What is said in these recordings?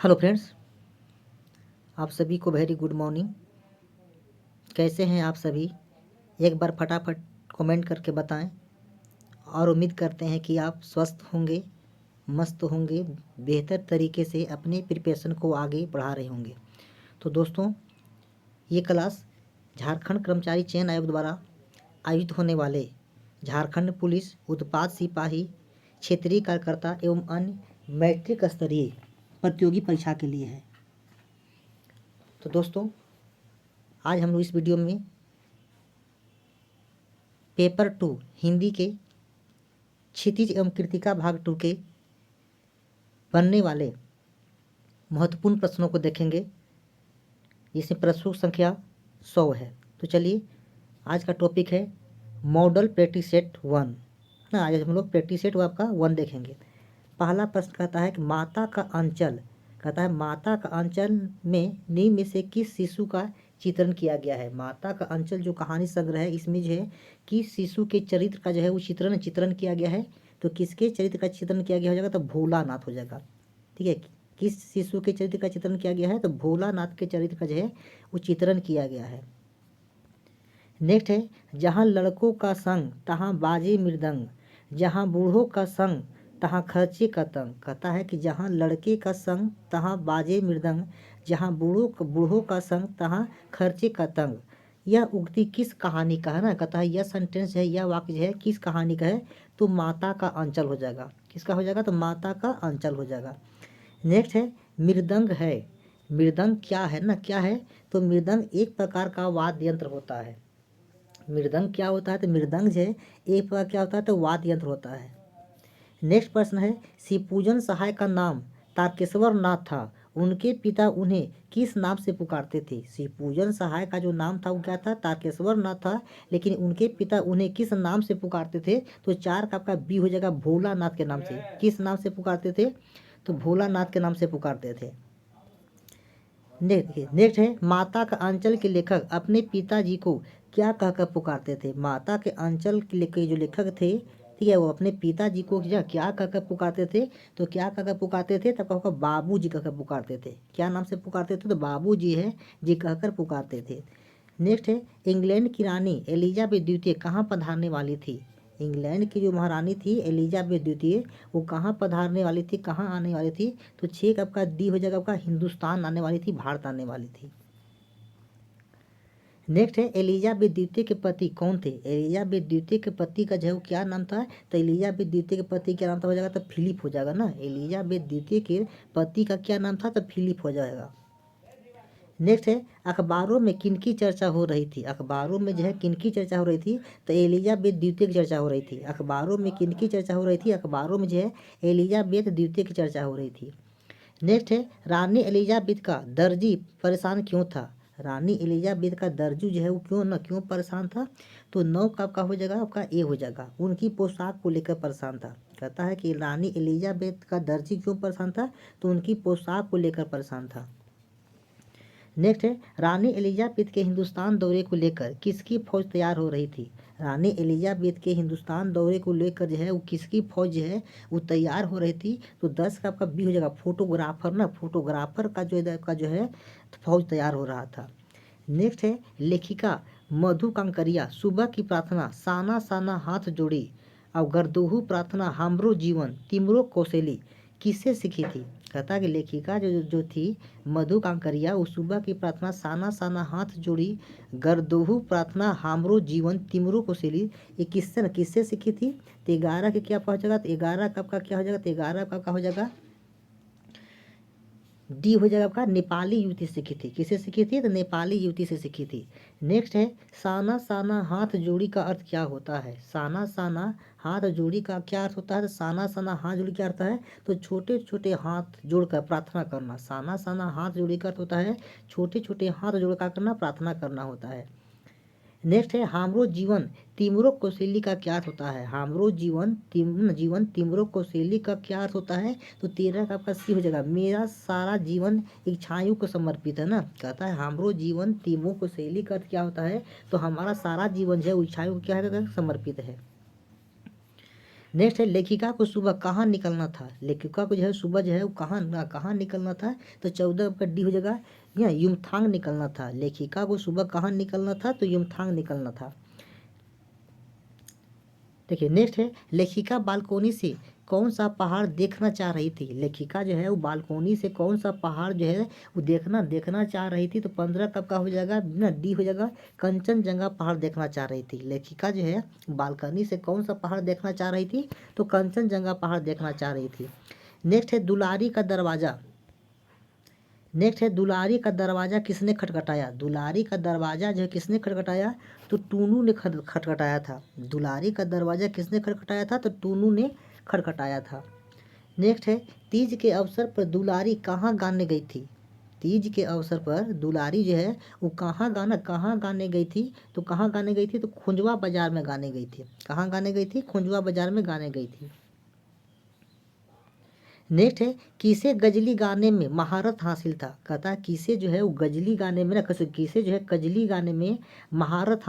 Hello friends, आप सभी को वेरी गुड मॉर्निंग। कैसे हैं आप सभी? एक बार फटाफट कमेंट करके बताएं और उम्मीद करते हैं कि आप स्वस्थ होंगे, मस्त होंगे, बेहतर तरीके से अपने प्रिपरेशन को आगे बढ़ा रहे होंगे। तो दोस्तों, ये क्लास झारखंड कर्मचारी चयन आयोग द्वारा आयोजित होने वाले झारखंड पुलिस उत्पाद सिपाही क्षेत्रीय कार्यकर्ता एवं अन्य मैट्रिक स्तरीय प्रतियोगी परीक्षा के लिए है। तो दोस्तों, आज हम लोग इस वीडियो में पेपर 2 हिंदी के क्षितिज एवं कृतिका भाग 2 के बनने वाले महत्वपूर्ण प्रश्नों को देखेंगे, जिसमें प्रश्नों की संख्या 100 है। तो चलिए, आज का टॉपिक है मॉडल प्रैक्टिस सेट 1 ना। आज हम लोग प्रैक्टिस सेट आपका 1 देखेंगे। पहला प्रश्न कहता है कि माता का अंचल, कहता है माता का अंचल में निम्न में से किस शिशु का चित्रण किया गया है। माता का अंचल जो कहानी संग्रह है, इसमें जो है किस शिशु के चरित्र का जो है वो चित्रण किया गया है। तो किसके चरित्र का चित्रण किया गया हो जाएगा? तो भोलानाथ हो जाएगा। ठीक है, किस शिशु के चरित्र का चित्रण किया गया है? तो भोलानाथ के चरित्र का जो है वो चित्रण किया गया है। नेक्स्ट है, जहाँ लड़कों का संग तहाँ बाजे मृदंग, जहाँ बूढ़ों का संग तहाँ खर्चे का तंग। कहता है कि जहाँ लड़के का संग तहाँ बाजे मृदंग, जहाँ बूढ़ों का संग तहाँ खर्चे का तंग। यह उक्ति किस कहानी का है ना? कहता है यह सेंटेंस है, यह वाक्य जो है किस कहानी का है? तो माता का अंचल हो जाएगा। किसका हो जाएगा? तो माता का अंचल हो जाएगा। नेक्स्ट है, मृदंग है। मृदंग क्या है ना? क्या है? तो मृदंग एक प्रकार का वाद्य यंत्र होता है। मृदंग क्या होता है? तो मृदंग जो है एक प्रकार क्या होता है? तो वाद्य यंत्र होता है। नेक्स्ट प्रश्न है, शिवपूजन सहाय का नाम तारकेश्वर नाथ था, उनके पिता उन्हें किस नाम से पुकारते थे? शिवपूजन सहाय का जो नाम था वो क्या था? तारकेश्वर नाथ था, लेकिन उनके पिता उन्हें किस नाम से पुकारते थे? तो 4 का आपका बी हो जाएगा, भोलानाथ के नाम से। किस नाम से पुकारते थे? तो भोलानाथ के नाम से पुकारते थे। नेक्स्ट है, माता का अंचल के लेखक अपने पिताजी को क्या कहकर पुकारते थे? माता के अंचल के जो लेखक थे, ठीक है, वो अपने पिताजी को क्या कहकर पुकारते थे? तो क्या कहकर पुकारते थे? तब कहकर बाबू जी कहकर पुकारते थे। क्या नाम से पुकारते थे? तो बाबू जी है जी कहकर पुकारते थे। नेक्स्ट है, इंग्लैंड की रानी एलिजाबेथ द्वितीय कहाँ पधारने वाली थी? इंग्लैंड की जो महारानी थी एलिजाबेथ द्वितीय, वो कहाँ पधारने वाली थी, कहाँ आने वाली थी? तो 6 का आपका डी हो जाएगा, आपका हिंदुस्तान आने वाली थी, भारत आने वाली थी। नेक्स्ट है, एलिजाबेथ द्वितीय के पति कौन थे? एलिजाबेथ द्वितीय के पति का जो है वो क्या नाम था? तो एलिजाबेथ द्वितीय के पति क्या नाम था? हो जाएगा तो फिलिप हो जाएगा ना। एलिजाबेथ द्वितीय के पति का क्या नाम था? तो फिलिप हो जाएगा। नेक्स्ट है, अखबारों में किनकी चर्चा हो रही थी? अखबारों में जो है किनकी चर्चा हो रही थी? तो एलिजाबेथ द्वितीय की चर्चा हो रही थी। अखबारों में किनकी चर्चा हो रही थी? अखबारों में जो है एलिजाबेथ द्वितीय की चर्चा हो रही थी। नेक्स्ट है, रानी एलिजाबेथ का दर्जी परेशान क्यों था? रानी एलिजाबेथ का दर्जी जो है वो क्यों परेशान था? तो 9 का आपका हो जाएगा, आपका ए हो जाएगा, उनकी पोशाक को लेकर परेशान था। कहता है कि रानी एलिजाबेथ का दर्जी क्यों परेशान था? तो उनकी पोशाक को लेकर परेशान था। नेक्स्ट है, रानी एलिजाबेथ के हिंदुस्तान दौरे को लेकर किसकी फौज तैयार हो रही थी? रानी एलिजाबेथ के हिंदुस्तान दौरे को लेकर जो है वो किसकी फौज जो है वो तैयार हो रही थी? तो 10 का आपका बी हो जाएगा, फोटोग्राफर ना। फोटोग्राफर का जो है फौज तैयार हो रहा था। नेक्स्ट है, लेखिका मधु कांकरिया सुबह की प्रार्थना साना साना हाथ जोड़ी और गर्दोहू प्रार्थना हमरो जीवन तिमरो कौशली किससे सीखी थी? कहता है कि लेखिका जो थी मधु कांकरिया, वो सुबह की प्रार्थना साना साना हाथ जोड़ी गर्दोहू प्रार्थना हमरो जीवन तिमरो कौशली ये किससे सीखी थी? तो 11 के क्या पहुँचेगा? तो 11 का आपका क्या हो जाएगा? तो 11 का आपका हो जाएगा डी हो जाएगा, आपका नेपाली युवती से सीखी थी। किससे सीखी थी? तो नेपाली युवती से सीखी थी। नेक्स्ट है, साना साना हाथ जोड़ी का अर्थ क्या होता है? साना साना हाथ जोड़ी का क्या अर्थ होता है? तो साना साना हाथ जोड़ी क्या अर्थ है? तो छोटे छोटे हाथ जोड़कर प्रार्थना करना। साना साना हाथ जोड़ी का अर्थ होता है छोटे छोटे हाथ जोड़कर करना, प्रार्थना करना होता है। नेक्स्ट है, हामरो जीवन तिमरो कौशली का क्या अर्थ होता है? हामरो जीवन तिमरो कौशली का क्या अर्थ होता है? तो 13 का आपका सी हो जाएगा, मेरा सारा जीवन इच्छाओं को समर्पित है ना। कहता है हामरो जीवन तिमरो कौशली का अर्थ क्या होता है? तो हमारा सारा जीवन जो है इच्छाओं को क्या है? समर्पित है। नेक्स्ट है लेखिका को सुबह कहाँ निकलना था। लेखिका को जो है सुबह जो है वो कहाँ निकलना था, तो 14 का डी हो जाएगा, यहाँ युमथांग निकलना था। लेखिका को सुबह कहाँ निकलना था, तो युमथांग निकलना था। देखिए नेक्स्ट है लेखिका बालकोनी से कौन सा पहाड़ देखना चाह रही थी। लेखिका जो है वो बालकोनी से कौन सा पहाड़ जो है वो देखना चाह रही थी, तो 15 कब का हो जाएगा ना, डी हो जाएगा, कंचनजंगा पहाड़ देखना चाह रही थी। लेखिका जो है बालकनी से कौन सा पहाड़ देखना चाह रही थी, तो कंचनजंगा पहाड़ देखना चाह रही थी। नेक्स्ट है दुलारी का दरवाजा। नेक्स्ट है दुलारी का दरवाजा किसने खटखटाया। दुलारी का दरवाजा जो है किसने खटखटाया, तो टूनू ने खटखटाया था। दुलारी का दरवाजा किसने खटखटाया था, तो टूनू ने खटखटाया था। नेक्स्ट है तीज के अवसर पर दुलारी कहाँ गाने गई थी। तीज के अवसर पर दुलारी जो है वो कहाँ गाने गई थी, तो कहाँ गाने गई थी, तो खुंजवा बाजार में गाने गई थी। कहाँ गाने गई थी, खुंजवा बाजार में गाने गई थी। नेक्स्ट है किसे गजली गाने में महारत हासिल था। कहता है किसे जो है वो गजली गाने में ना, किसे जो है गजली गाने में महारत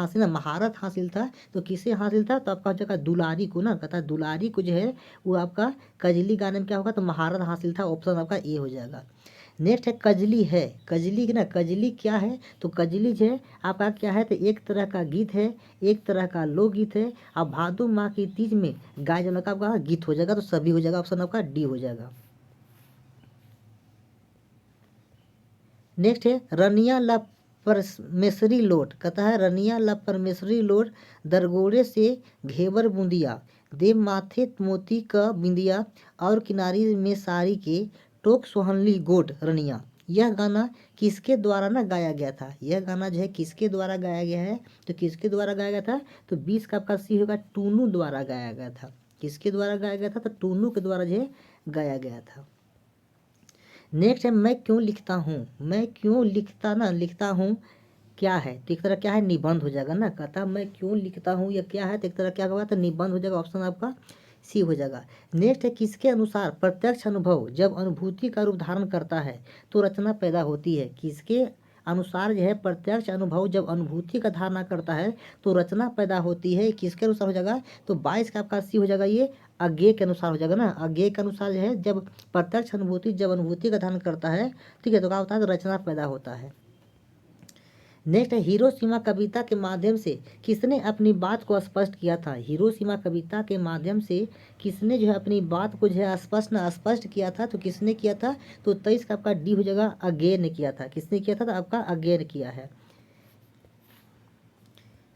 हासिल था, तो किसे हासिल था, तो आपका हो जाएगा दुलारी को ना। कहता है दुलारी को जो है वो आपका गजली गाने में क्या होगा, तो महारत हासिल था। ऑप्शन आपका ए हो जाएगा। नेक्स्ट है कजली है। कजली ना, कजली क्या है, तो कजली जो है आपका क्या है, तो एक तरह का गीत है, एक तरह का लोकगीत है। अब भादो माह की तीज में गाय जन का आपका गीत हो जाएगा, तो सभी हो जाएगा, ऑप्शन आपका डी हो जाएगा। नेक्स्ट है रनिया ला परमेश्वरी लोट। कहता है रनिया ला परमेश्वरी लोट दरगोड़े से घेवर बूंदिया, देव माथे मोती का बिंदिया, और किनारी में साड़ी के टोक सोहनली गोट रनिया। यह गाना किसके द्वारा ना गाया गया था। यह गाना जो है किसके द्वारा गाया गया है, तो किसके द्वारा गाया गया था, तो 20 का आपका सी होगा, टूनू द्वारा गाया गया था। किसके द्वारा गाया गया था, तो टूनू के द्वारा जो है गाया गया था। नेक्स्ट है मैं क्यों लिखता हूँ। मैं क्यों लिखता हूँ क्या है, तो एक तरह क्या है, निबंध हो जाएगा ना। कहता मैं क्यों लिखता हूँ या क्या है, तो एक तरह क्या होगा, तो निबंध हो जाएगा। ऑप्शन आपका सी हो जाएगा। नेक्स्ट है किसके अनुसार प्रत्यक्ष अनुभव जब अनुभूति का रूप धारण करता है तो रचना पैदा होती है। किसके अनुसार जो है प्रत्यक्ष अनुभव जब अनुभूति का धारणा करता है तो रचना पैदा होती है। किसके अनुसार हो जाएगा, तो 22 का आपका सी हो जाएगा, ये अज्ञेय के अनुसार हो जाएगा ना। अज्ञेय के अनुसार जो है जब प्रत्यक्ष अनुभूति जब अनुभूति का धारण करता है, ठीक है, तो क्या होता है, तो रचना पैदा होता है। नेक्स्ट है हिरोशिमा कविता के माध्यम से किसने अपनी बात को स्पष्ट किया था। हिरोशिमा कविता के माध्यम से किसने जो है अपनी बात को जो है स्पष्ट किया था, तो किसने किया था, तो 23 का आपका डी हो जाएगा, अज्ञेय ने किया था। किसने किया था, तो आपका अज्ञेय ने किया है।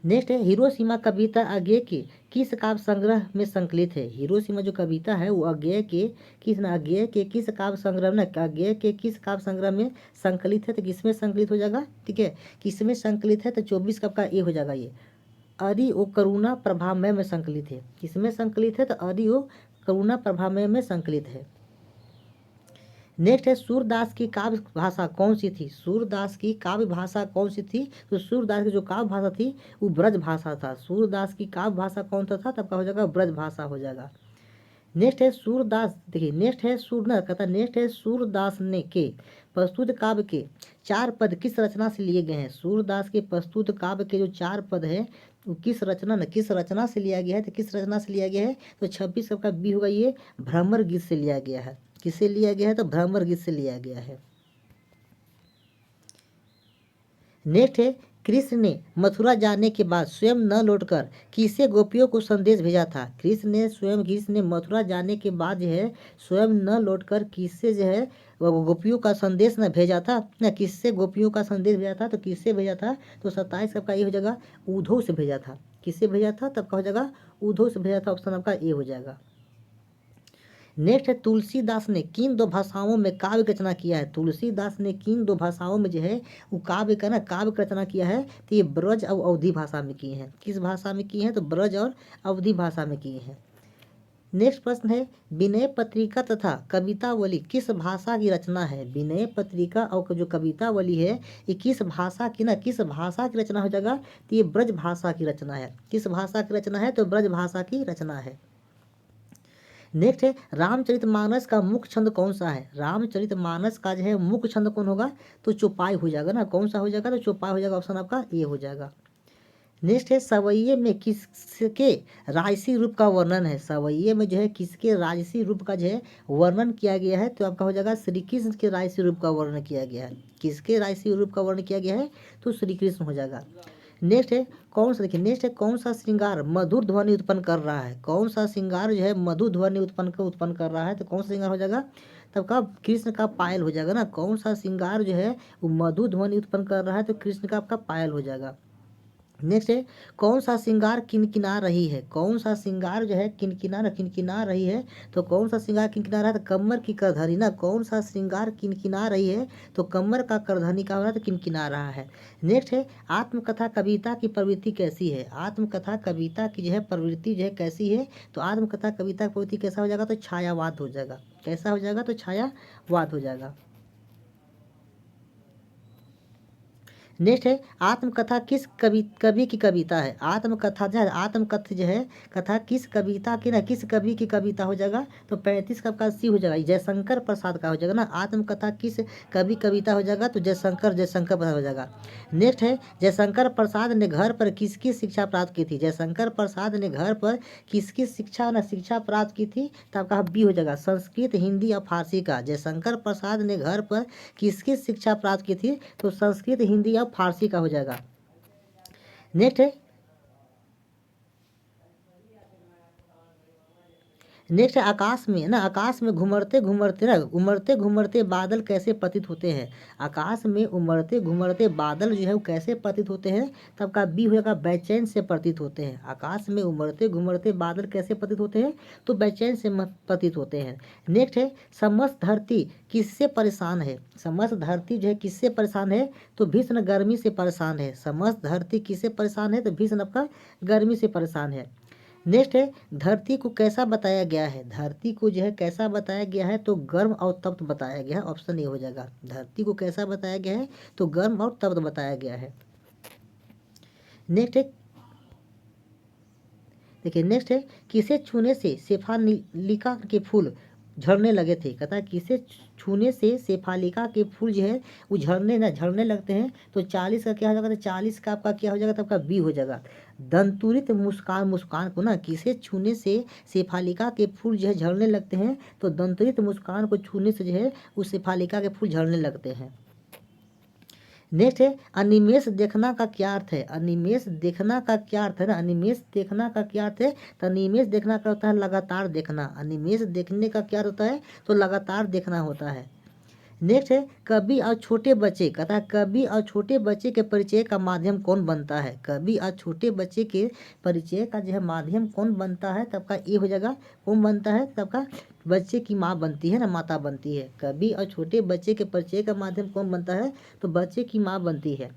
नेक्स्ट है हिरोशिमा कविता अज्ञेय के किस काव्य संग्रह में संकलित है। हिरोशिमा जो कविता है वो अज्ञेय के किस काव्य संग्रह में, अज्ञेय के किस काव्य संग्रह में संकलित है, तो किसमें संकलित हो जाएगा, ठीक है, किसमें संकलित है, तो 24 का आपका ए हो जाएगा, ये अरि ओ करुणा प्रभामय में संकलित है। किसमें संकलित है, तो अरि ओ करुणा प्रभामय में संकलित है। नेक्स्ट है सूरदास की काव्य भाषा कौन सी थी। सूरदास की काव्य भाषा कौन सी थी, तो सूरदास की जो काव्य भाषा थी वो ब्रज भाषा था। सूरदास की काव्य भाषा कौन सा था, तब का हो जाएगा ब्रज भाषा हो जाएगा। नेक्स्ट है सूरदास, देखिए नेक्स्ट है सूरदास, कहता नेक्स्ट है सूरदास ने के प्रस्तुत काव्य के 4 पद किस रचना से लिए गए हैं। सूरदास के प्रस्तुत काव्य के जो 4 पद है वो किस रचना से लिया गया है, तो किस रचना से लिया गया है, तो 26 का बी होगा, ये भ्रमर गीत से लिया गया है। किससे लिया गया है, तो भ्रमर गीत से लिया गया है। नेक्स्ट है कृष्ण ने मथुरा जाने के बाद स्वयं न लौटकर किसे गोपियों को संदेश भेजा था। कृष्ण ने मथुरा जाने के बाद जो है स्वयं न लौटकर किससे जो है गोपियों का संदेश न भेजा था ना, किससे गोपियों का संदेश भेजा था, तो किससे भेजा था, तो 27 का ये हो जाएगा, उद्धव से भेजा था। किससे भेजा था, तब का हो जाएगा उद्धव से भेजा था। ऑप्शन आपका ए हो जाएगा। नेक्स्ट है तुलसीदास ने किन 2 भाषाओं में काव्य रचना किया है। तुलसीदास ने किन 2 भाषाओं में जो है वो काव्य रचना किया है, तो ये ब्रज और अवधी भाषा में किए हैं। किस भाषा में किए हैं, तो ब्रज और अवधी भाषा में किए हैं। नेक्स्ट प्रश्न है विनय पत्रिका तथा कवितावली किस भाषा की रचना है। विनय पत्रिका और जो कवितावली है ये किस भाषा की रचना हो जाएगा, तो ये ब्रज भाषा की रचना है। किस भाषा की रचना है, तो ब्रज भाषा की रचना है। नेक्स्ट है रामचरितमानस का मुख्य छंद कौन सा है। रामचरितमानस का जो है मुख्य छंद कौन होगा, तो चौपाई हो जाएगा ना। कौन सा हो जाएगा, तो चौपाई हो जाएगा। ऑप्शन आपका ए हो जाएगा। नेक्स्ट है सवैये में किसके राजसी रूप का वर्णन है। सवैये में जो है किसके राजसी रूप का जो है वर्णन किया गया है, तो आपका हो जाएगा श्री कृष्ण के राजसी रूप का वर्णन किया गया है। किसके राजसी रूप का वर्णन किया गया है, तो श्री कृष्ण हो जाएगा। नेक्स्ट है कौन सा, देखिए नेक्स्ट है कौन सा श्रृंगार मधुर ध्वनि उत्पन्न कर रहा है। कौन सा श्रृंगार जो है मधुर ध्वनि उत्पन्न कर रहा है, तो कौन सा श्रृंगार हो जाएगा, तब का कृष्ण का पायल हो जाएगा ना। कौन सा श्रृंगार जो है वो मधुर ध्वनि उत्पन्न कर रहा है, तो कृष्ण का आपका पायल हो जाएगा। नेक्स्ट है कौन सा श्रृंगार किनकिना रही है। कौन सा श्रृंगार जो है किनकिना रही है, तो कौन सा श्रृंगार किनकिना रहा है, तो कमर की करधनी ना। कौन सा श्रृंगार किनकिना रही है, तो कमर का करधनी का हो रहा है, तो किनकिना रहा है। नेक्स्ट है आत्मकथा कविता की प्रवृत्ति कैसी है। आत्मकथा कविता की जो है प्रवृत्ति जो है कैसी है, तो आत्मकथा कविता की प्रवृत्ति कैसा हो जाएगा, तो छायावाद हो जाएगा। कैसा हो जाएगा, तो छायावाद हो जाएगा। नेक्स्ट है आत्मकथा किस कवि की कविता है। आत्मकथा जो है आत्मकथा जो है कथा किस कविता की ना, किस कवि की कविता हो जाएगा, तो 35 का आपका सी हो जाएगा, जयशंकर प्रसाद का हो जाएगा ना। आत्मकथा किस कवि कविता हो जाएगा, तो जयशंकर प्रसाद हो जाएगा। नेक्स्ट है जयशंकर प्रसाद ने घर पर किसकी शिक्षा प्राप्त की थी। जयशंकर प्रसाद ने घर पर किसकी शिक्षा प्राप्त की थी, तो आपका बी हो जाएगा संस्कृत, हिंदी और फारसी का। जयशंकर प्रसाद ने घर पर किसकी शिक्षा प्राप्त की थी, तो संस्कृत, हिंदी और फारसी का हो जाएगा। नेक्स्ट है आकाश में ना, आकाश में उमड़ते घुमड़ते बादल कैसे प्रतीत होते हैं। आकाश में उमड़ते घुमड़ते बादल जो है वो कैसे प्रतीत होते हैं, तब का बी होगा बेचैन से प्रतीत होते हैं। आकाश में उमड़ते घुमड़ते बादल कैसे प्रतीत होते हैं, तो बेचैन से प्रतीत होते हैं। नेक्स्ट है समस्त धरती किससे परेशान है। समस्त धरती जो है किससे परेशान है, तो भीषण गर्मी से परेशान है। समस्त धरती किससे परेशान है, तो भीषण आपका गर्मी से परेशान है। नेक्स्ट है धरती को कैसा बताया गया है। धरती को जो है कैसा बताया गया है, तो गर्म और तप्त बताया गया है। ऑप्शन ए हो जाएगा। धरती को कैसा बताया गया है, तो गर्म और तप्त बताया गया है। नेक्स्ट है देखिए नेक्स्ट है किसे छूने से शेफालिका के फूल झड़ने लगे थे। कहता है किसे छूने से शेफालिका के फूल जो है वो झड़ने लगते हैं, तो 40 का क्या हो जाएगा, तो 40 का आपका क्या हो जाएगा, तो आपका बी हो जाएगा दंतुरित मुस्कान को ना। किसे छूने से शेफालिका के फूल जो है झड़ने लगते हैं, तो दंतुरित मुस्कान को छूने से जो है उस शेफालिका के फूल झड़ने लगते हैं। नेक्स्ट है अनिमेष देखना का क्या अर्थ है। अनिमेष देखना का क्या अर्थ है ना, अनिमेष देखना का क्या अर्थ है, तो अनिमेष देखना का होता है लगातार देखना। अनिमेष देखने का क्या होता है, तो लगातार देखना होता है। नेक्स्ट है कवि और छोटे बच्चे, कहता है कवि और छोटे बच्चे के परिचय का माध्यम कौन बनता है। कवि और छोटे बच्चे के परिचय का जो है माध्यम कौन बनता है, तब का ये हो जाएगा कौन बनता है, तब का बच्चे की माँ बनती है ना, माता बनती है। कवि और छोटे बच्चे के परिचय का माध्यम कौन बनता है, तो बच्चे की माँ बनती है।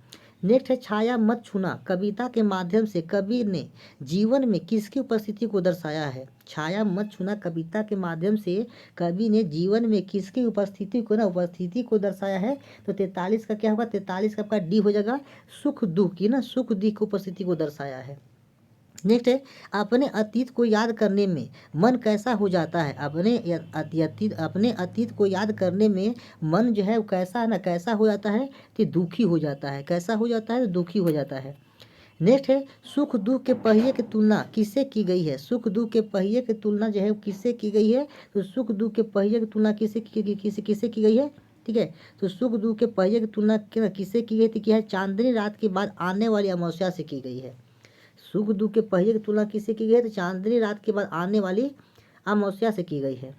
नेक्स्ट है छाया मत छूना कविता के माध्यम से कवि ने जीवन में किसकी उपस्थिति को दर्शाया है। छाया मत छूना कविता के माध्यम से कवि ने जीवन में किसकी उपस्थिति को दर्शाया है, तो 43 का क्या होगा, 43 का आपका डी हो जाएगा सुख दुख की ना, सुख दुख की उपस्थिति को दर्शाया है। नेक्स्ट है अपने अतीत को याद करने में मन कैसा हो जाता है। अपने अतीत को याद करने में मन जो है वो कैसा है ना, कैसा हो जाता है, कि दुखी हो जाता है। कैसा हो जाता है, तो दुखी हो जाता है। नेक्स्ट है सुख दुख के पहिए की तुलना किससे की गई है। सुख दुख के पहिए की तुलना जो है वो किससे की गई है, तो सुख दुख के पहिए की तुलना किससे की गई है, ठीक है। तो सुख दुख के पहिए की तुलना किससे की गई थी, क्या है, चांदनी रात के बाद आने वाली अमावस्या से की गई है। सुख दुख के पहिए की तुलना किससे की गई है, तो चांदनी रात के बाद आने वाली अमावस्या से की गई है।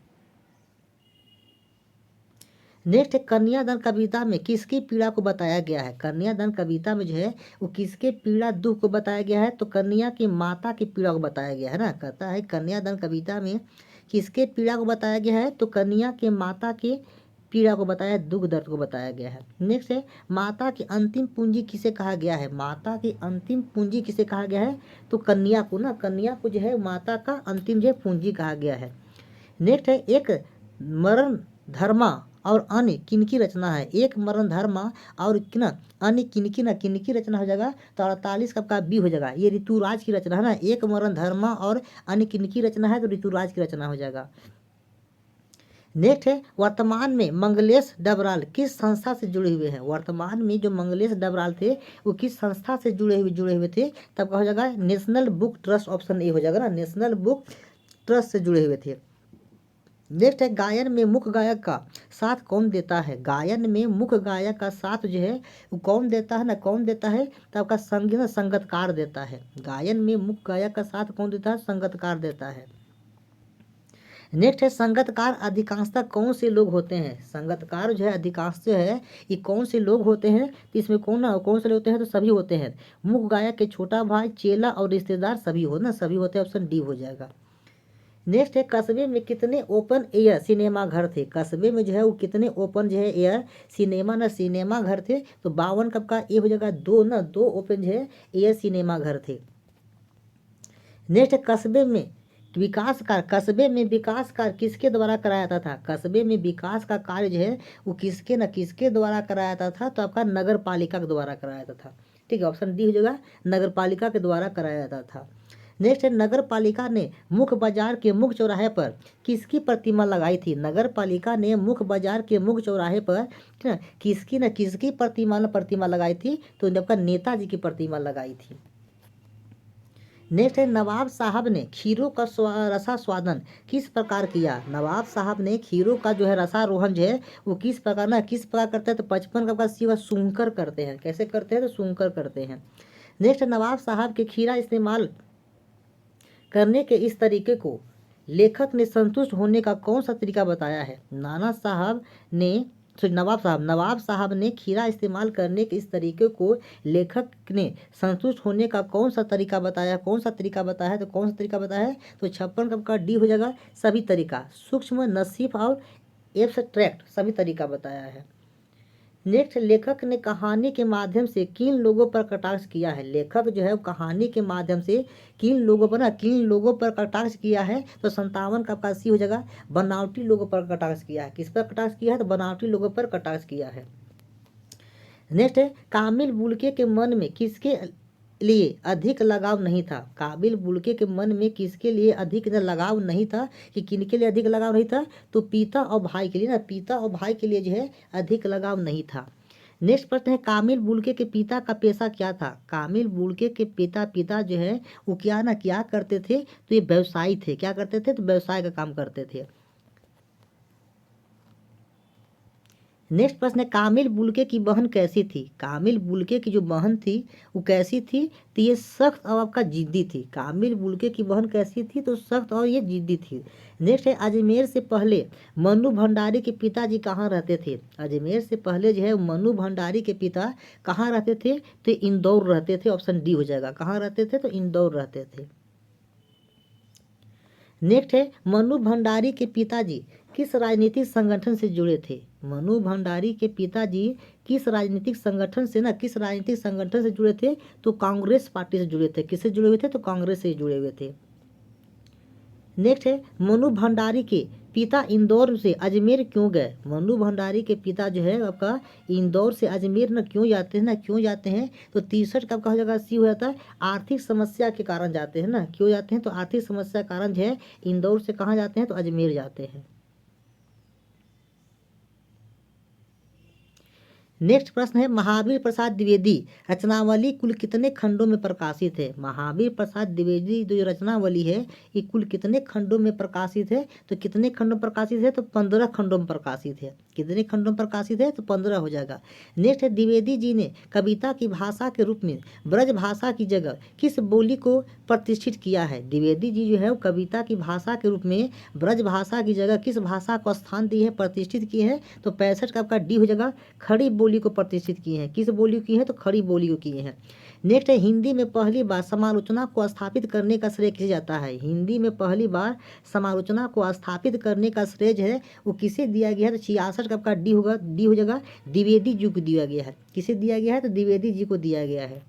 नेक्स्ट है कन्यादान कविता में किसकी पीड़ा को बताया गया है। कन्यादान कविता में जो है वो किसके पीड़ा दुख को बताया गया है, तो कन्या की माता की पीड़ा को बताया गया है ना। कहता है कन्यादान कविता में किसके पीड़ा को बताया गया है, तो कन्या के माता की पीड़ा को बताया, दुख दर्द को बताया गया है। नेक्स्ट है माता की अंतिम पूंजी किसे कहा गया है। माता की अंतिम पूंजी किसे कहा गया है, तो कन्या को ना, कन्या को जो है माता का अंतिम जो है पूंजी कहा गया है। नेक्स्ट है एक मरण धर्मा और अन्य किनकी रचना है। एक मरण धर्मा और अन्य किनकी रचना हो जाएगा, तो 48 का बी हो जाएगा, ये ऋतुराज की रचना है ना। एक मरण धर्मा और अन्य किनकी रचना है, तो ऋतुराज की रचना हो जाएगा। नेक्स्ट है वर्तमान में मंगलेश डबराल किस संस्था से जुड़े हुए हैं। वर्तमान में जो मंगलेश डबराल थे वो किस संस्था से जुड़े हुए थे। तब क्या हो जाएगा national book trust, option A हो जाएगा ना, नेशनल बुक ट्रस्ट से जुड़े हुए थे। नेक्स्ट है गायन में मुख्य गायक का साथ कौन देता है। गायन में मुख्य गायक का साथ जो है वो कौन देता है ना, कौन देता है तो आपका संगीतकार देता है। गायन में मुख्य गायक का साथ कौन देता है, संगीतकार देता है। नेक्स्ट है संगीतकार अधिकांशतः कौन से लोग होते हैं। संगीतकार जो है अधिकांश जो है ये कौन से लोग होते हैं, तो इसमें कौन से लोग होते हैं, तो सभी होते हैं। मुख्य गायक के छोटा भाई, चेला और रिश्तेदार सभी हो ना, सभी होते हैं, ऑप्शन डी हो जाएगा। नेक्स्ट है कस्बे में कितने ओपन एयर सिनेमा घर थे। कस्बे में जो है वो कितने ओपन जो है एयर सिनेमा घर थे, तो 52 कब का ए हो जाएगा, दो ना, दो ओपन जो है एयर सिनेमा घर थे। नेक्स्ट कस्बे में कस्बे में विकास कार्य किसके द्वारा कराया जाता था। कस्बे में विकास का कार्य जो है वो किसके द्वारा कराया जाता था, तो आपका नगर पालिका के द्वारा कराया जाता था। ठीक है, ऑप्शन डी हो जाएगा, नगर पालिका के द्वारा कराया जाता था। नेक्स्ट है नगर पालिका ने मुख्य बाजार के मुख्य चौराहे पर किसकी प्रतिमा लगाई थी। नगर पालिका ने मुख्य बाजार के मुख्य चौराहे पर किसकी प्रतिमा लगाई थी, तो आपका नेताजी की प्रतिमा लगाई थी। नेक्स्ट है नवाब साहब ने खीरों का रसास्वादन किस प्रकार किया। नवाब साहब ने खीरों का जो है रसारोहण जो है वो किस प्रकार करते हैं, तो 55 का सी सूंघकर करते हैं। कैसे करते हैं, तो सूंघकर करते हैं। नेक्स्ट नवाब साहब के खीरा इस्तेमाल करने के इस तरीके को लेखक ने संतुष्ट होने का कौन सा तरीका बताया है। नवाब साहब ने खीरा इस्तेमाल करने के इस तरीके को लेखक ने संतुष्ट होने का कौन सा तरीका बताया है, तो कौन सा तरीका बताया है, तो 56 का डी हो जाएगा, सभी तरीका, सूक्ष्म, नसीफ और एब्स्ट्रैक्ट सभी तरीका बताया है। नेक्स्ट लेखक ने कहानी के माध्यम से किन लोगों पर कटाक्ष किया है। लेखक जो है वो कहानी के माध्यम से किन लोगों पर कटाक्ष किया है, तो 57 का सी हो जाएगा, बनावटी लोगों पर कटाक्ष किया है। किस पर कटाक्ष किया है, तो बनावटी लोगों पर कटाक्ष किया है। नेक्स्ट है कामिल बुल्के के मन में किसके लिए अधिक लगाव नहीं था। काबिल बुल्के के मन में किसके लिए अधिक लगाव नहीं था, कि किनके लिए अधिक लगाव नहीं था, तो पिता और भाई के लिए ना, पिता और भाई के लिए जो है अधिक लगाव नहीं था। नेक्स्ट प्रश्न है कामिल बुल्के के पिता का पेशा क्या था। कामिल बुल्के के पिता जो है वो क्या करते थे, तो ये व्यवसायी थे। क्या करते थे, तो व्यवसाय का काम करते थे। नेक्स्ट प्रश्न है कामिल बुल्के की बहन कैसी थी। कामिल बुल्के की जो बहन थी वो कैसी थी, तो ये सख्त और आपका जिद्दी थी। कामिल बुल्के की बहन कैसी थी, तो सख्त और ये जिद्दी थी। नेक्स्ट है अजमेर से पहले मनु भंडारी के पिताजी कहाँ रहते थे। अजमेर से पहले जो है मनु भंडारी के पिता कहाँ रहते थे, तो इंदौर रहते थे। ऑप्शन डी हो जाएगा, कहाँ रहते थे, तो इंदौर रहते थे। नेक्स्ट है मनु भंडारी के पिताजी किस राजनीतिक संगठन से जुड़े थे। मनु भंडारी के पिताजी किस राजनीतिक संगठन से जुड़े थे, तो कांग्रेस पार्टी से जुड़े थे। किससे जुड़े हुए थे, तो कांग्रेस से जुड़े हुए थे। नेक्स्ट है मनु भंडारी के पिता इंदौर से अजमेर क्यों गए। मनु भंडारी के पिता जो है आपका इंदौर से अजमेर न क्यों जाते हैं, तो 63 का आपका हो जाएगा सी हो जाता है, आर्थिक समस्या के कारण जाते हैं ना। क्यों जाते हैं, तो आर्थिक समस्या के कारण जो है इंदौर से कहाँ जाते हैं, तो अजमेर जाते हैं। नेक्स्ट प्रश्न है महावीर प्रसाद द्विवेदी रचनावली कुल कितने खंडों में प्रकाशित है। महावीर प्रसाद द्विवेदी जो रचनावली है ये कुल कितने खंडों में प्रकाशित है, तो कितने खंडों में प्रकाशित है, तो 15 खंडों में प्रकाशित है। कितने खंडों में प्रकाशित है, तो 15 हो जाएगा। नेक्स्ट है द्विवेदी जी ने कविता की भाषा के रूप में ब्रज भाषा की जगह किस बोली को प्रतिष्ठित किया है। द्विवेदी जी जो है वो कविता की भाषा के रूप में ब्रज भाषा की जगह किस भाषा को स्थान दिए है, प्रतिष्ठित किए हैं, तो 65 का आपका डी हो जाएगा, खड़ी बोली को प्रतिष्ठित किए हैं। किस बोली की है, तो खड़ी बोली को किए हैं। नेक्स्ट है हिंदी में पहली बार समालोचना को स्थापित करने का श्रेय किसे जाता है। हिंदी में पहली बार समालोचना को स्थापित करने का श्रेय जो है वो किसे दिया गया है, तो 66 का आपका डी हो जाएगा, द्विवेदी जी को दिया गया है। किसे दिया गया है, तो द्विवेदी जी को दिया गया है।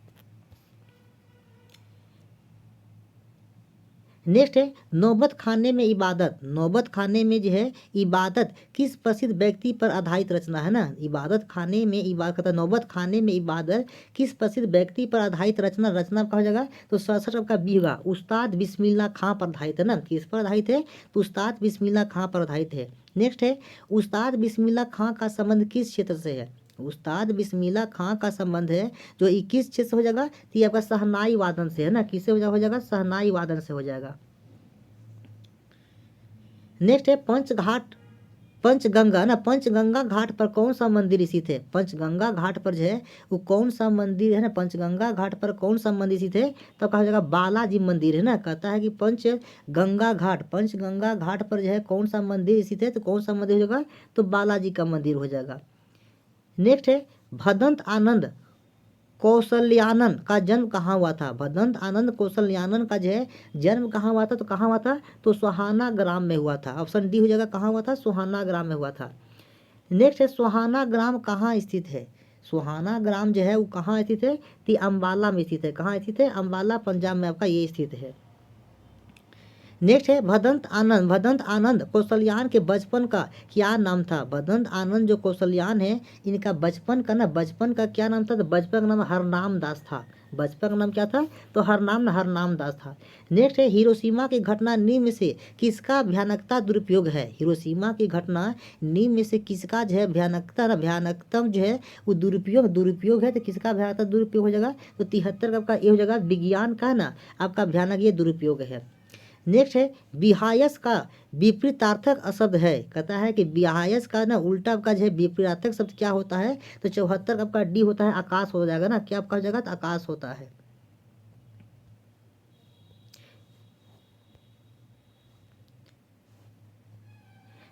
नेक्स्ट है नौबत खाने में इबादत। नौबत खाने में जो है इबादत किस प्रसिद्ध व्यक्ति पर आधारित रचना है ना। इबादत खाने में इबादत, नौबत खाने में इबादत किस प्रसिद्ध व्यक्ति पर आधारित रचना। रचना कहा जाएगा तो 67 का बी होगा, उस्ताद बिस्मिल्लाह खां पर आधारित है ना। किस पर आधारित है तो उस्ताद बिस्मिल्लाह खां पर आधारित है। नेक्स्ट है उस्ताद बिस्मिल्लाह खां का संबंध किस क्षेत्र से है। उस्ताद बिस्मिल्लाह खां का संबंध है जो 21 क्षेत्र से हो जाएगा तो ये आपका शहनाई वादन से है ना। किससे हो जाएगा शहनाई वादन से हो जाएगा। नेक्स्ट है पंचघाट पंचगंगा ना। पंचगंगा घाट पर कौन सा मंदिर स्थित है। पंचगंगा घाट पर जो है वो कौन सा मंदिर है ना। पंचगंगा घाट पर कौन सा मंदिर स्थित है तो कहा जाएगा बालाजी मंदिर है ना। कहता है कि पंचगंगा घाट पर जो है कौन सा मंदिर स्थित है तो कौन सा मंदिर हो जाएगा तो बालाजी का मंदिर हो जाएगा। नेक्स्ट है भदंत आनंद कौशल्यानन का जन्म कहाँ हुआ था। भदंत आनंद कौशल्यानन का जो है जन्म कहाँ हुआ था तो कहाँ हुआ था तो सोहाना ग्राम में हुआ था। ऑप्शन डी हो जाएगा कहाँ हुआ था सोहाना ग्राम में हुआ था। नेक्स्ट है सोहाना ग्राम कहाँ स्थित है। सोहाना ग्राम जो है वो कहाँ स्थित है तो अम्बाला में स्थित है। कहाँ स्थित है अम्बाला पंजाब में आपका ये स्थित है। नेक्स्ट है भदंत आनंद कौशल्यान के बचपन का क्या नाम था। भदंत आनंद जो कौशल्यान है इनका बचपन का क्या नाम था तो बचपन का नाम हरनाम दास था। बचपन का नाम क्या था तो हरनाम दास था। नेक्स्ट है हिरोशिमा की घटना निम्न में से किसका भयानकता दुरुपयोग है। हिरोशिमा की घटना निम्न में से किसका जो है भयानकतम जो है वो दुरुपयोग है तो किसका भयानकता दुरुपयोग हो जाएगा तो 73 का आपका ये हो जाएगा विज्ञान का ना आपका भयानक ये दुरुपयोग है। नेक्स्ट है विहायस का विपरीतार्थक शब्द है। कहता है कि विहायस का ना उल्टा का जो है विपरीतार्थक शब्द क्या होता है तो 74 का आपका डी होता है आकाश हो जाएगा ना। क्या आपका हो जाएगा तो आकाश होता है।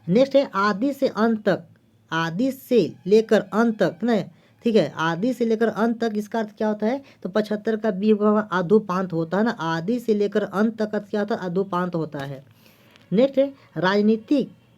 नेक्स्ट है आदि से अंत तक, आदि से लेकर अंत तक ना ठीक है। आदि से लेकर अंत तक इसका अर्थ क्या होता है तो 75 का बी होगा अधोपांत होता है ना। आदि से लेकर अंत तक अर्थ क्या होता है अधोपांत होता है। नेक्स्ट है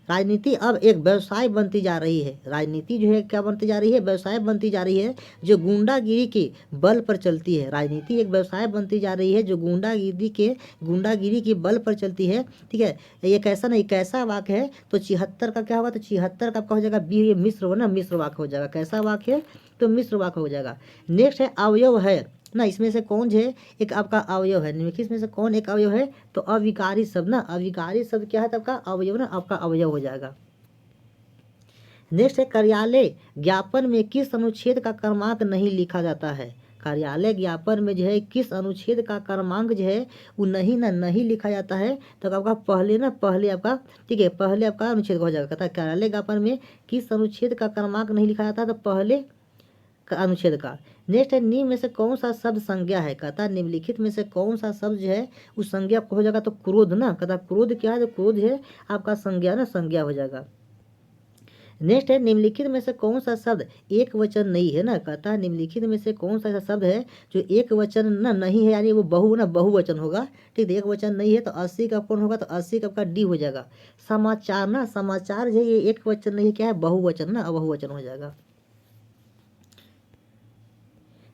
राजनीति अब एक व्यवसाय बनती जा रही है। राजनीति जो है क्या बनती जा रही है व्यवसाय बनती जा रही है जो गुंडागिरी के बल पर चलती है। राजनीति एक व्यवसाय बनती जा रही है जो गुंडागिरी के बल पर चलती है। ठीक है ये कैसा नहीं कैसा वाक्य है तो 76 का क्या होगा तो 76 का आपका हो जाएगा बी ये मिश्र हो ना मिश्र वाक्य हो जाएगा। कैसा वाक्य है तो मिश्र वाक्य हो जाएगा। नेक्स्ट है अवयव है ना। इसमें से कौन जो है एक आपका अवयव है निम्नलिखित में से कौन एक अवयव है तो अविकारी शब्द ना। अविकारी शब्द क्या है तो आपका अवयव ना आपका अवयव हो जाएगा। नेक्स्ट है कार्यालय ज्ञापन में किस अनुच्छेद का क्रमांक नहीं लिखा जाता है। कार्यालय ज्ञापन में जो है किस अनुच्छेद का क्रमांक जो है वो नहीं लिखा जाता है तो आपका पहले आपका ठीक है पहले आपका अनुच्छेद हो जाएगा। कहता है कार्यालय ज्ञापन में किस अनुच्छेद का क्रमांक नहीं लिखा जाता तो पहले अनुच्छेद का। नेक्स्ट है निम्न में से कौन सा शब्द संज्ञा है। कहता है निम्नलिखित में से कौन सा शब्द जो है उस संज्ञा हो जाएगा तो क्रोध ना। कहता क्रोध क्या है तो क्रोध है आपका संज्ञा ना संज्ञा हो जाएगा। नेक्स्ट है निम्नलिखित में से कौन सा शब्द एक वचन नहीं है ना। कहता है निम्नलिखित में से कौन सा ऐसा शब्द है जो एक वचन ना नहीं है यानी वो बहुवचन होगा। ठीक है एक वचन नहीं है तो 80 का कौन होगा तो 80 का आपका डी हो जाएगा। समाचार ना समाचार जो है ये एक वचन नहीं है क्या है बहुवचन ना बहुवचन हो जाएगा।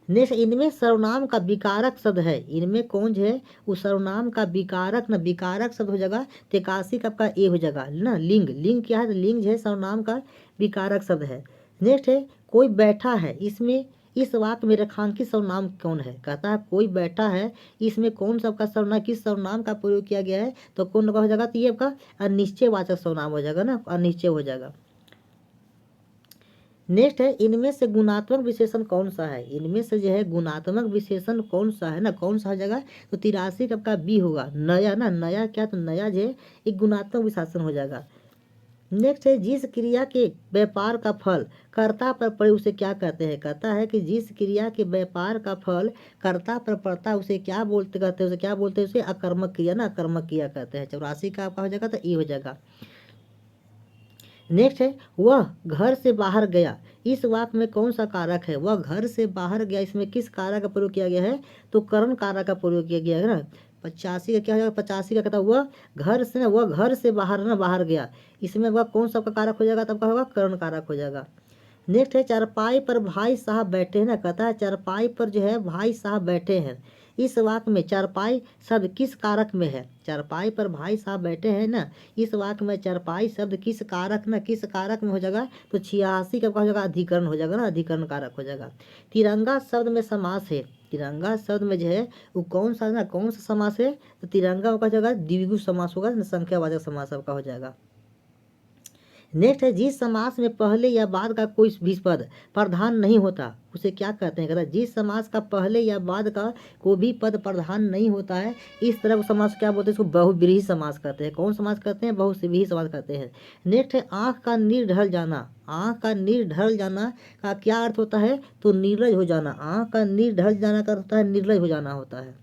नेक्स्ट इनमें सर्वनाम का विकारक शब्द है। इनमें कौन जो है उस सर्वनाम का विकारक शब्द हो जाएगा 83 का आपका ए हो जाएगा ना। लिंग क्या है तो लिंग जो है सर्वनाम का विकारक शब्द है। नेक्स्ट है कोई बैठा है इसमें इस वाक्य में रेखांकित सर्वनाम कौन है। कहता है कोई बैठा है इसमें कौन सा आपका सर्वनाम किस सर्वनाम का प्रयोग किया गया है तो कौन हो जाएगा तो ये आपका अनिश्चयवाचक सर्वनाम हो जाएगा ना अनिश्चय हो जाएगा। नेक्स्ट है इनमें से गुणात्मक विशेषण कौन सा है। इनमें से जो है गुणात्मक विशेषण कौन सा है ना कौन सा हो जाएगा तो 83 का आपका बी होगा नया ना। नया क्या तो नया जो है एक गुणात्मक विशेषण हो जाएगा। नेक्स्ट है जिस क्रिया के व्यापार का फल कर्ता पर पड़े उसे क्या कहते हैं। कहता है कि जिस क्रिया के व्यापार का फल कर्ता पर पड़ता है उसे क्या बोलते कहते हैं उसे अकर्मक क्रिया ना अकर्मक क्रिया कहते हैं। 84 का आपका हो जाएगा तो ए हो जाएगा। नेक्स्ट है वह घर से बाहर गया इस वाक्य में कौन सा कारक है। वह घर से बाहर गया इसमें किस कारक का प्रयोग किया गया है तो करण कारक का प्रयोग किया गया है ना। 85 का क्या हो जाएगा 85 का कहता है वह घर से बाहर गया इसमें वह कौन सा कारक हो जाएगा तब का होगा करण कारक हो जाएगा। नेक्स्ट है चारपाई पर भाई साहब बैठे हैं ना। कहता है चारपाई पर जो है भाई साहब बैठे हैं इस वाक्य में चारपाई शब्द किस कारक में है? चारपाई पर भाई साहब बैठे हैं ना, इस वाक्य में चारपाई शब्द किस कारक में हो जाएगा? तो 86 का हो जाएगा अधिकरण हो जाएगा ना, अधिकरण कारक हो जाएगा। तिरंगा शब्द में समास है, तिरंगा शब्द में जो है वो कौन सा समास है? तो तिरंगा का हो जाएगा द्विगु समास होगा, संख्यावाचक समास आपका हो जाएगा। नेक्स्ट है, जिस समास में पहले या बाद का कोई भी पद प्रधान नहीं होता उसे क्या कहते हैं? कहता है जिस समास का पहले या बाद का कोई भी पद प्रधान नहीं होता है, इस तरह का समास क्या बोलते हैं? इसको बहुव्रीहि समास कहते हैं। कौन समास कहते हैं? बहुव्रीहि समास कहते हैं। नेक्स्ट है, आँख का नीर ढल जाना। आँख का नीर ढल जाना का क्या अर्थ होता है? तो निर्लज हो जाना। आँख का नीर ढल जाना का होता है निर्लज हो जाना होता है।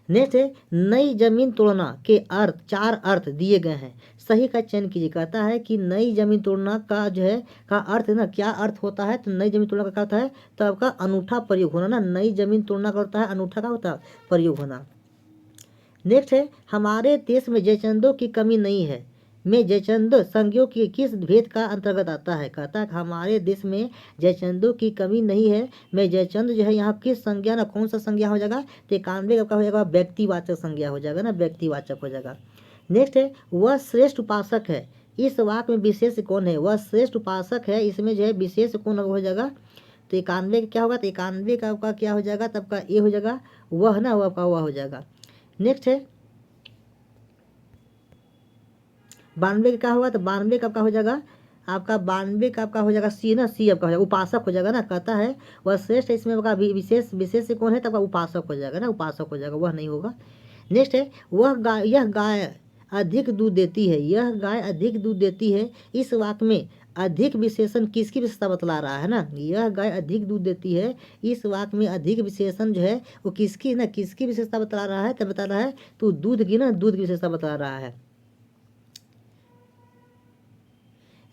नेक्स्ट है, नई जमीन तोड़ना के अर्थ 4 अर्थ दिए गए हैं, सही का चयन कीजिए। कहता है कि नई जमीन तोड़ना का जो है का अर्थ है ना, क्या अर्थ होता है? तो नई जमीन तोड़ना का क्या होता है? तो आपका अनूठा प्रयोग होना ना, नई जमीन तोड़ना का होता है अनूठा का होता है प्रयोग होना। नेक्स्ट है, हमारे देश में जयचंदों की कमी नहीं है में जयचंद संज्ञों की किस भेद का अंतर्गत आता है? कहता है हमारे देश में जयचंदों की कमी नहीं है में जयचंद जो है यहाँ किस संज्ञा ना, कौन सा संज्ञा हो जाएगा? तो 91 का हो जाएगा व्यक्तिवाचक संज्ञा हो जाएगा ना, व्यक्तिवाचक हो जाएगा। नेक्स्ट है, वह श्रेष्ठ उपासक है, इस वाक्य में विशेष कौन है? वह श्रेष्ठ उपासक है, इसमें जो है विशेष कौन हो जाएगा? तो 91 क्या होगा? तो 91 का आपका क्या हो जाएगा? तब का ये हो जाएगा वह ना, वह आपका वह हो जाएगा। नेक्स्ट है 92 का क्या होगा? तो 92 का आपका हो जाएगा आपका 92 का आपका हो जाएगा सी ना, सी आपका हो जाएगा उपासक हो जाएगा ना। कहता है वह श्रेष्ठ, इसमें आपका विशेष से कौन है? तब उपासक हो जाएगा ना, उपासक हो जाएगा, वह नहीं होगा। नेक्स्ट है, यह गाय अधिक दूध देती है, यह गाय अधिक दूध देती है, इस वाक्य में अधिक विशेषण किसकी विशेषता बतला रहा है ना? यह गाय अधिक दूध देती है, इस वाक्य में अधिक विशेषण जो है वो किसकी ना, किसकी विशेषता बता रहा है? तब बता रहा है तो दूध की ना, दूध की विशेषता बता रहा है।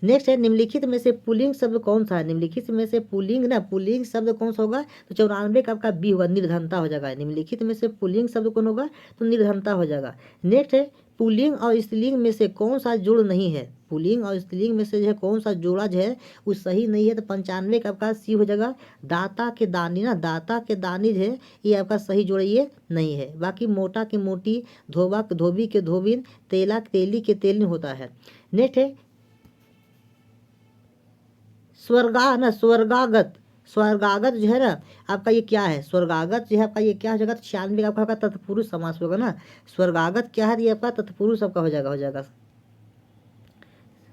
नेक्स्ट है, निम्नलिखित में से पुल्लिंग शब्द कौन सा है? निम्नलिखित में से पुल्लिंग शब्द कौन सा होगा? तो 94 का आपका बी होगा, निर्धनता हो जाएगा। निम्नलिखित में से पुल्लिंग शब्द कौन होगा? तो निर्धनता हो जाएगा। नेक्स्ट है, पुल्लिंग और स्त्रीलिंग में से कौन सा जोड़ नहीं है? पुल्लिंग और स्त्रीलिंग में से जो है कौन सा जोड़ा जो है वो सही नहीं है? तो 95 का आपका सी हो जाएगा, दाता के दानी ना, दाता के दानी जो है ये आपका सही जोड़ ये नहीं है। बाकी मोटा के मोटी, धोबा के धोबी के धोबिन, तेला तेली के तेलिन होता है। नेक्स्ट है, स्वर्गागत जो है ना आपका ये क्या है? स्वर्गागत जो है आपका ये क्या हो जाएगा? 96 का आपका तत्पुरुष समास होगा ना। स्वर्गागत क्या है? ये आपका तत्पुरुष आपका हो जाएगा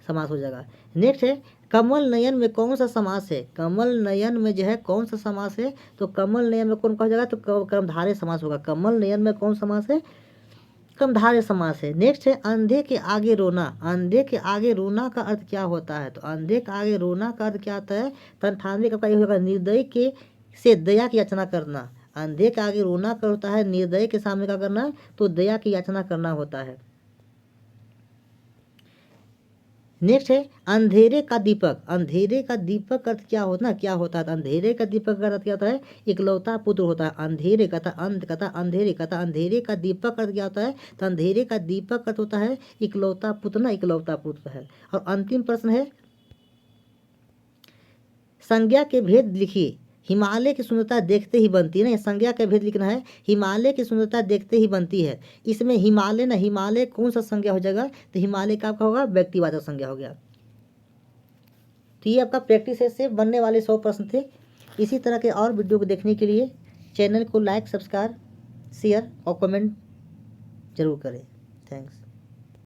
समास हो जाएगा। नेक्स्ट है, कमल नयन में कौन सा समास है? कमल नयन में जो है कौन सा समास है? तो कमल नयन में कौन हो जाएगा? तो कर्मधारय समास होगा। कमल नयन में कौन समास है? कर्मधारय समास है। नेक्स्ट है, अंधे के आगे रोना। अंधे के आगे रोना का अर्थ क्या होता है? तो अंधे के आगे रोना का अर्थ क्या होता है? तो 98 का ये होगा, निर्दयी के से दया की याचना करना। अंधे के आगे रोना का होता है निर्दयी के सामने क्या करना? तो दया की याचना करना होता है। नेक्स्ट है, अंधेरे का दीपक। अंधेरे का दीपक अर्थ क्या होता है? अंधेरे का दीपक का अर्थ क्या होता है? इकलौता पुत्र होता है। अंधेरे का अंधेरे का अंधेरे का दीपक अर्थ क्या होता है? तो अंधेरे का दीपक अर्थ होता है इकलौता पुत्र ना, इकलौता पुत्र है। और अंतिम प्रश्न है, संज्ञा के भेद लिखिए। हिमालय की सुंदरता देखते ही बनती है ना, संज्ञा का भेद लिखना है। हिमालय की सुंदरता देखते ही बनती है, इसमें हिमालय ना, हिमालय कौन सा संज्ञा हो जाएगा? तो हिमालय का आपका होगा व्यक्तिवाचक संज्ञा हो गया। तो ये आपका प्रैक्टिस से बनने वाले 100 प्रश्न थे। इसी तरह के और वीडियो को देखने के लिए चैनल को लाइक, सब्सक्राइब, शेयर और कमेंट जरूर करें। थैंक्स।